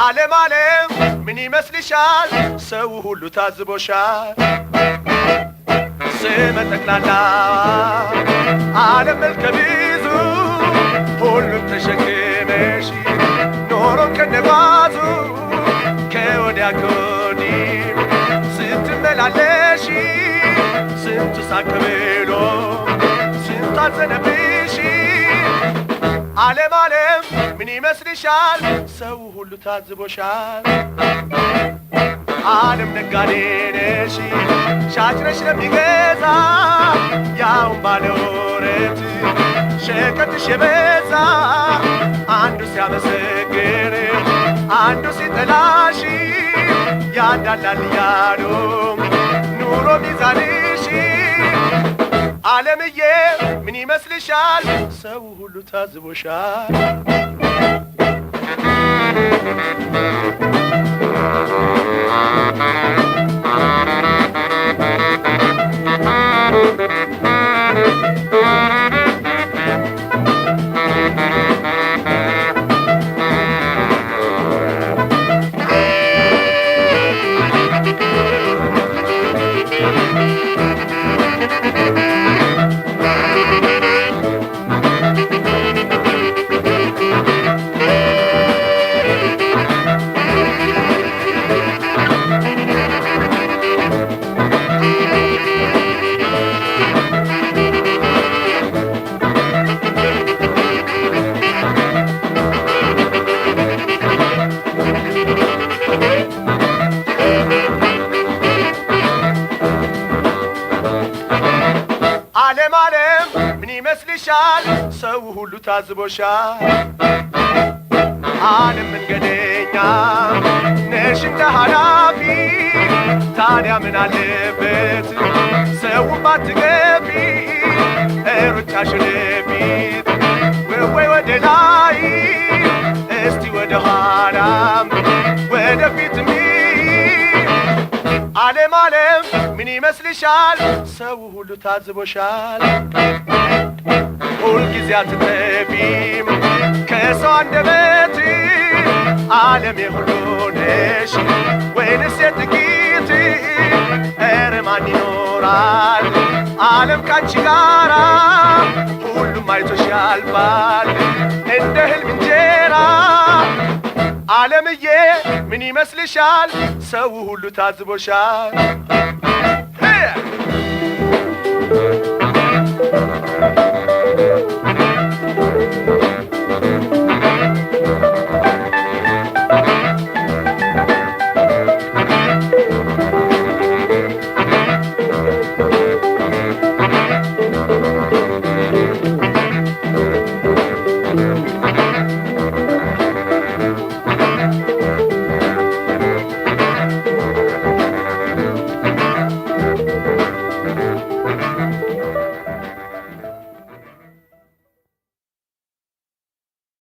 ዓለም ዓለም ምን ይመስልሻል ሰው ሁሉ ታዝቦሻል ስመ ጠቅላላ ዓለም መልከ ብዙ ሁሉም ተሸክመሽ ኖሮም ከነጓዙ ከወዲያ ከወዲህ ስትመላለሽ ስንቱ ሳቅ ብሎ ስንቱ አዘነብሽ ዓለም ዓለም ምን ይመስልሻል ሰው ሁሉ ታዝቦሻል ዓለም ነጋዴ ነሽ ሻጭ ነሽ ለሚገዛ ያውም ባለወረት ሸቀጥሽ የበዛ አንዱ ሲያመሰግን አንዱ ሲጠላሽ ያዳላል እያሉ ኑሮ ሚዛንሽ ዓለምዬ ምን ይመስልሻል ሰው ሁሉ ታዝቦሻል ዓለም ዓለም ምን ይመስልሻል ሰው ሁሉ ታዝቦሻል ዓለም መንገደኛ ነሽ እንደ ኃላፊ ታዲያ ምን አለበት ሰው ባትገቢ ሩጫሽ ወደፊት ወይ ወደ ላይ እስቲ ወደ ኋላም ወደፊትም ዓለም ዓለም ምን ይመስልሻል ሰው ሁሉ ታዝቦሻል ሁልጊዜ አትጠፊም ከሰው አንደበት ዓለም የሁሉ ነሽ ወይንስ የጥቂት ኧረ ማን ይኖራል ዓለም ካንቺ ጋራ ሁሉም አይቶሽ ያልፋል እንደ ህልም እንጀራ ዓለምዬ ምን ይመስልሻል ሰው ሁሉ ታዝቦሻል